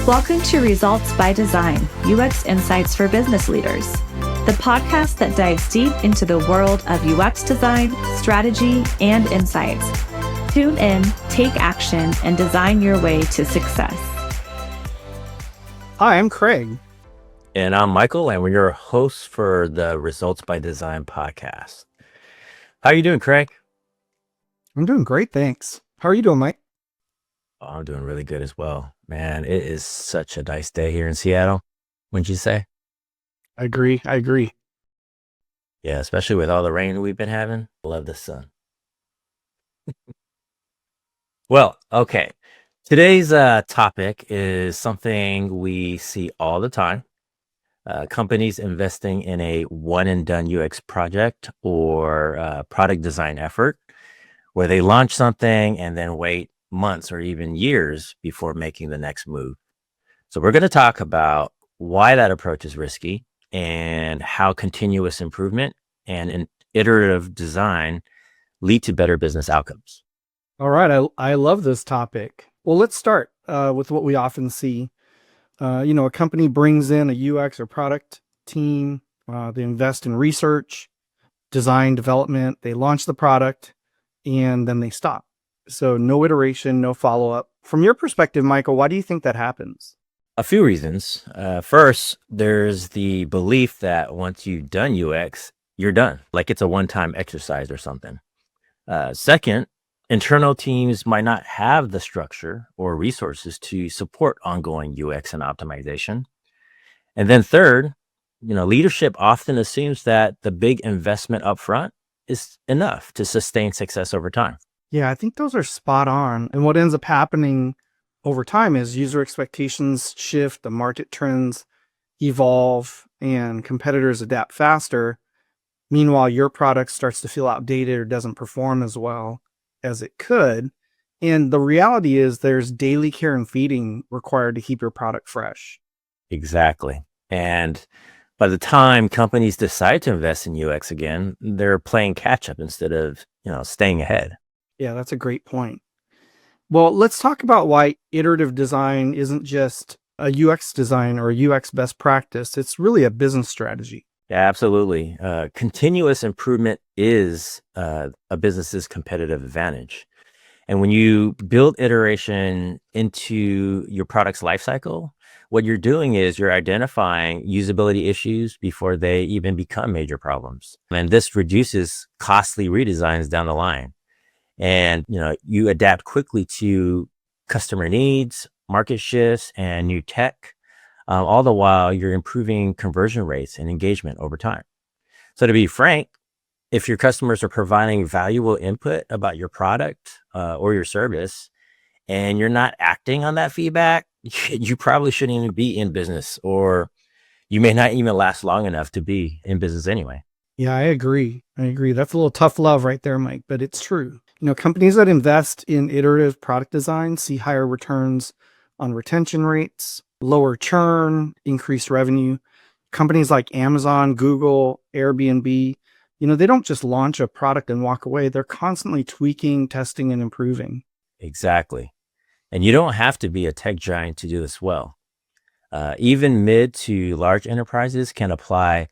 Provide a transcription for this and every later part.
Welcome to Results by Design, UX Insights for Business Leaders, the podcast that dives deep into the world of UX design, strategy, and insights. Tune in, take action, and design your way to success. Hi, I'm Craig. And I'm Michael, and we're your hosts for the Results by Design podcast. How are you doing, Craig? I'm doing great, thanks. How are you doing, Mike? Oh, I'm doing really good as well. Man, it is such a nice day here in Seattle, wouldn't you say? I agree. Yeah, especially with all the rain we've been having. Love the sun. Well, okay. Today's topic is something we see all the time. Companies investing in a one-and-done UX project or product design effort where they launch something and then wait months or even years before making the next move. So we're going to talk about why that approach is risky and how continuous improvement and an iterative design lead to better business outcomes. All right, I love this topic. Well, let's start with what we often see. A company brings in a UX or product team. They invest in research, design, development. They launch the product, and then they stop. So no iteration, no follow-up. From your perspective, Michael, why do you think that happens? A few reasons. First, there's the belief that once you've done UX, you're done, like it's a one-time exercise or something. Second, internal teams might not have the structure or resources to support ongoing UX and optimization. And then third, leadership often assumes that the big investment upfront is enough to sustain success over time. Yeah, I think those are spot on. And what ends up happening over time is user expectations shift, the market trends evolve, and competitors adapt faster. Meanwhile, your product starts to feel outdated or doesn't perform as well as it could. And the reality is there's daily care and feeding required to keep your product fresh. Exactly. And by the time companies decide to invest in UX again, they're playing catch up instead of, staying ahead. Yeah, that's a great point. Well, let's talk about why iterative design isn't just a UX design or a UX best practice. It's really a business strategy. Yeah, absolutely. Continuous improvement is a business's competitive advantage. And when you build iteration into your product's lifecycle, what you're doing is you're identifying usability issues before they even become major problems. And this reduces costly redesigns down the line. And, you adapt quickly to customer needs, market shifts, and new tech. All the while you're improving conversion rates and engagement over time. So to be frank, if your customers are providing valuable input about your product or your service, and you're not acting on that feedback, you probably shouldn't even be in business, or you may not even last long enough to be in business anyway. Yeah, I agree. That's a little tough love right there, Mike, but it's true. Companies that invest in iterative product design see higher returns on retention rates, lower churn, increased revenue. Companies like Amazon, Google, Airbnb, they don't just launch a product and walk away. They're constantly tweaking, testing, and improving. Exactly. And you don't have to be a tech giant to do this well. Even mid to large enterprises can apply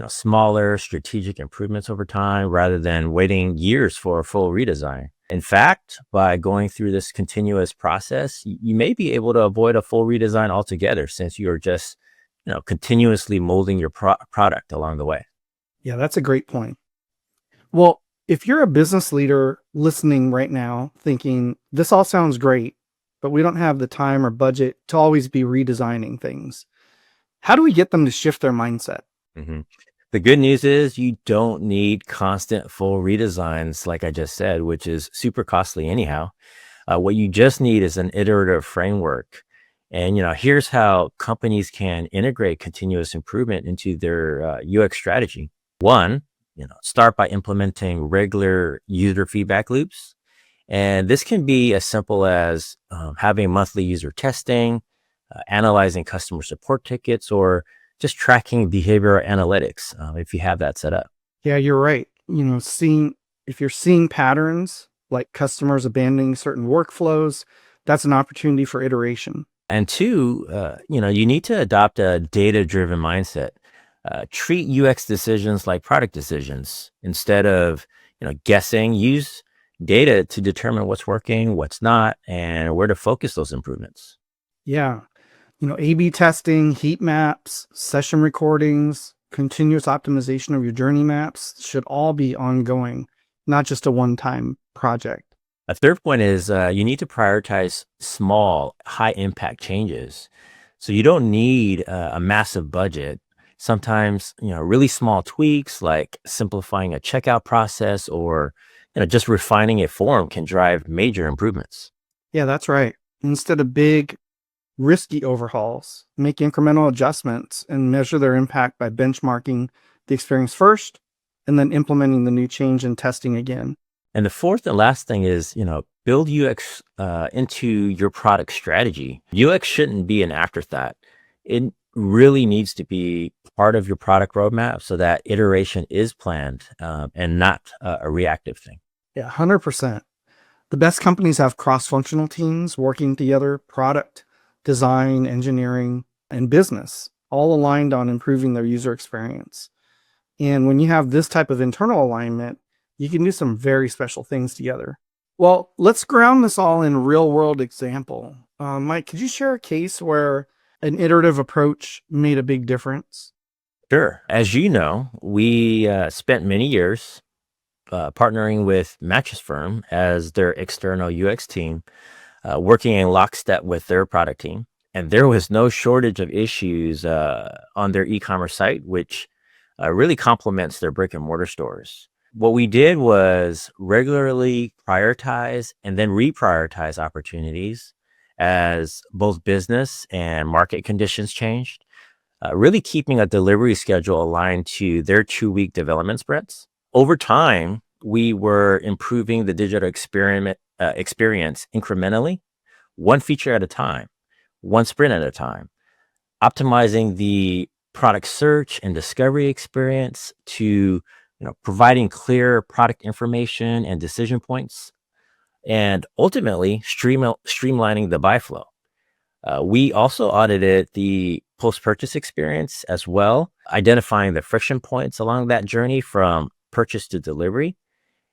smaller strategic improvements over time rather than waiting years for a full redesign. In fact, by going through this continuous process, you may be able to avoid a full redesign altogether since you're just, continuously molding your product along the way. Yeah, that's a great point. Well, if you're a business leader listening right now thinking, this all sounds great, but we don't have the time or budget to always be redesigning things, how do we get them to shift their mindset? Mm-hmm. The good news is you don't need constant full redesigns, like I just said, which is super costly anyhow. What you just need is an iterative framework. And, here's how companies can integrate continuous improvement into their UX strategy. One, start by implementing regular user feedback loops. And this can be as simple as having monthly user testing, analyzing customer support tickets, or just tracking behavioral analytics if you have that set up. Yeah, you're right. If you're seeing patterns like customers abandoning certain workflows, that's an opportunity for iteration. And two, you need to adopt a data-driven mindset. Treat UX decisions like product decisions instead of, guessing. Use data to determine what's working, what's not, and where to focus those improvements. Yeah. A/B testing, heat maps, session recordings, continuous optimization of your journey maps should all be ongoing, not just a one-time project. A third point is you need to prioritize small, high impact changes. So you don't need a massive budget. Sometimes, really small tweaks like simplifying a checkout process or, just refining a form can drive major improvements. Yeah, that's right. Instead of big, risky overhauls, make incremental adjustments and measure their impact by benchmarking the experience first and then implementing the new change and testing again. And the fourth and last thing is, build UX into your product strategy. UX shouldn't be an afterthought. It really needs to be part of your product roadmap so that iteration is planned and not a reactive thing. Yeah, 100%. The best companies have cross-functional teams working together, product, design, engineering, and business, all aligned on improving their user experience. And when you have this type of internal alignment, you can do some very special things together. Well, let's ground this all in real-world example. Mike, could you share a case where an iterative approach made a big difference? Sure. As you know, we spent many years partnering with Mattress Firm as their external UX team, working in lockstep with their product team. And there was no shortage of issues on their e-commerce site, which really complements their brick and mortar stores. What we did was regularly prioritize and then reprioritize opportunities as both business and market conditions changed, really keeping a delivery schedule aligned to their 2-week development sprints. Over time, we were improving the digital experience incrementally, one feature at a time, one sprint at a time, optimizing the product search and discovery experience to providing clear product information and decision points, and ultimately streamlining the buy flow. We also audited the post-purchase experience as well, identifying the friction points along that journey from purchase to delivery.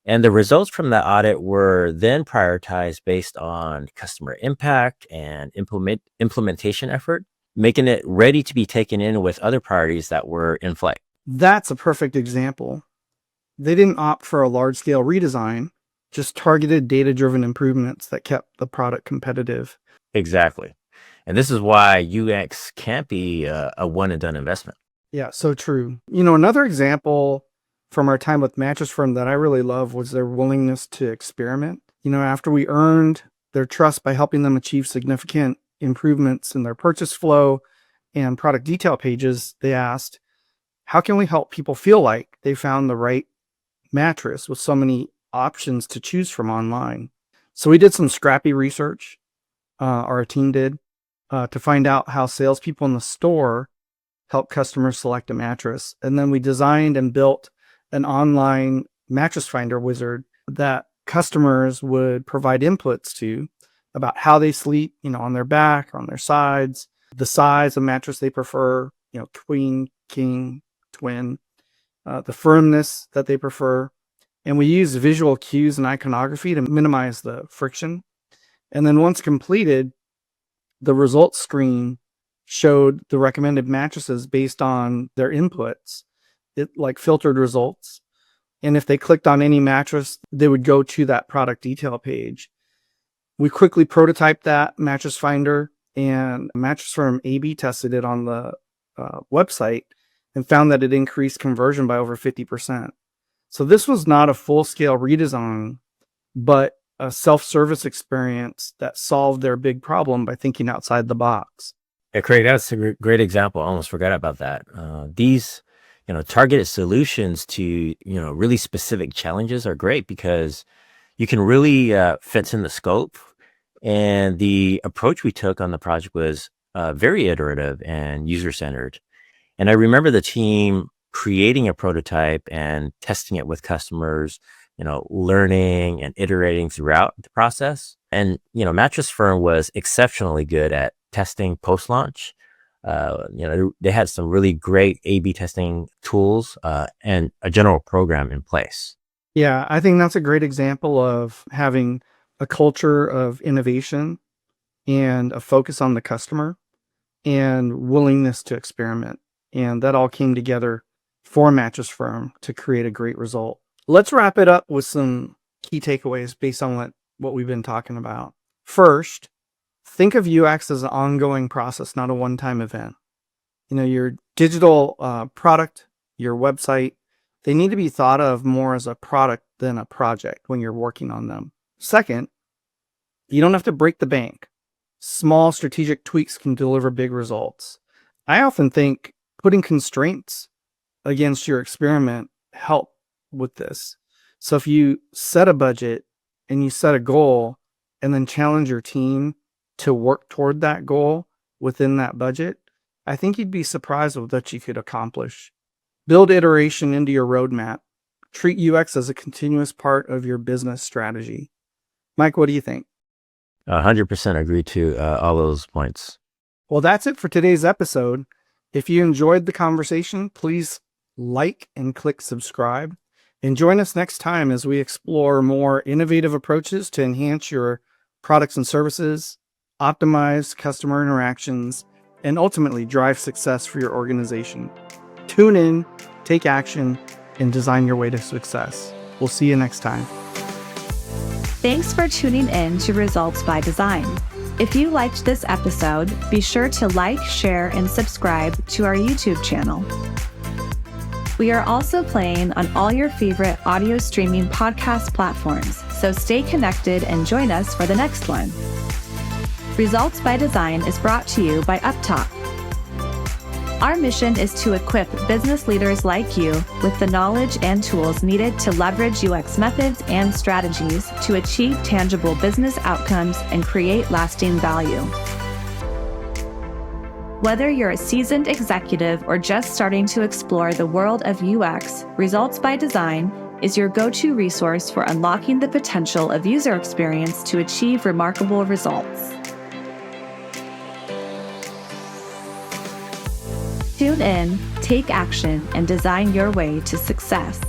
And the results from that audit were then prioritized based on customer impact and implementation effort, making it ready to be taken in with other priorities that were in flight. That's a perfect example. They didn't opt for a large-scale redesign, just targeted data-driven improvements that kept the product competitive. Exactly. And this is why UX can't be a one and done investment. Yeah, so true. Another example from our time with Mattress Firm that I really love was their willingness to experiment. After we earned their trust by helping them achieve significant improvements in their purchase flow and product detail pages, they asked, how can we help people feel like they found the right mattress with so many options to choose from online? So we did some scrappy research, our team did, to find out how salespeople in the store help customers select a mattress. And then we designed and built an online mattress finder wizard that customers would provide inputs to about how they sleep, on their back, on their sides, the size of mattress they prefer, queen, king, twin, the firmness that they prefer. And we use visual cues and iconography to minimize the friction. And then once completed, the results screen showed the recommended mattresses based on their inputs. It like filtered results. And if they clicked on any mattress, they would go to that product detail page. We quickly prototyped that mattress finder, and Mattress Firm A/B tested it on the website and found that it increased conversion by over 50%. So this was not a full-scale redesign, but a self-service experience that solved their big problem by thinking outside the box. Yeah, Craig, that's a great example. I almost forgot about that. These, targeted solutions to, really specific challenges are great because you can really fit in the scope. And the approach we took on the project was very iterative and user-centered. And I remember the team creating a prototype and testing it with customers, learning and iterating throughout the process. And, Mattress Firm was exceptionally good at testing post-launch. They had some really great A/B testing tools and a general program in place. Yeah, I think that's a great example of having a culture of innovation and a focus on the customer and willingness to experiment. And that all came together for Mattress Firm to create a great result. Let's wrap it up with some key takeaways based on what we've been talking about. First, think of UX as an ongoing process, not a one-time event. Your digital product, your website, they need to be thought of more as a product than a project when you're working on them. Second, you don't have to break the bank. Small strategic tweaks can deliver big results. I often think putting constraints against your experiment help with this. So if you set a budget and you set a goal and then challenge your team to work toward that goal within that budget, I think you'd be surprised with what you could accomplish. Build iteration into your roadmap. Treat UX as a continuous part of your business strategy. Mike, what do you think? 100% agree to all those points. Well, that's it for today's episode. If you enjoyed the conversation, please like and click subscribe. And join us next time as we explore more innovative approaches to enhance your products and services, optimize customer interactions, and ultimately drive success for your organization. Tune in, take action, and design your way to success. We'll see you next time. Thanks for tuning in to Results by Design. If you liked this episode, be sure to like, share, and subscribe to our YouTube channel. We are also playing on all your favorite audio streaming podcast platforms, so stay connected and join us for the next one. Results by Design is brought to you by UpTop. Our mission is to equip business leaders like you with the knowledge and tools needed to leverage UX methods and strategies to achieve tangible business outcomes and create lasting value. Whether you're a seasoned executive or just starting to explore the world of UX, Results by Design is your go-to resource for unlocking the potential of user experience to achieve remarkable results. Tune in, take action, and design your way to success.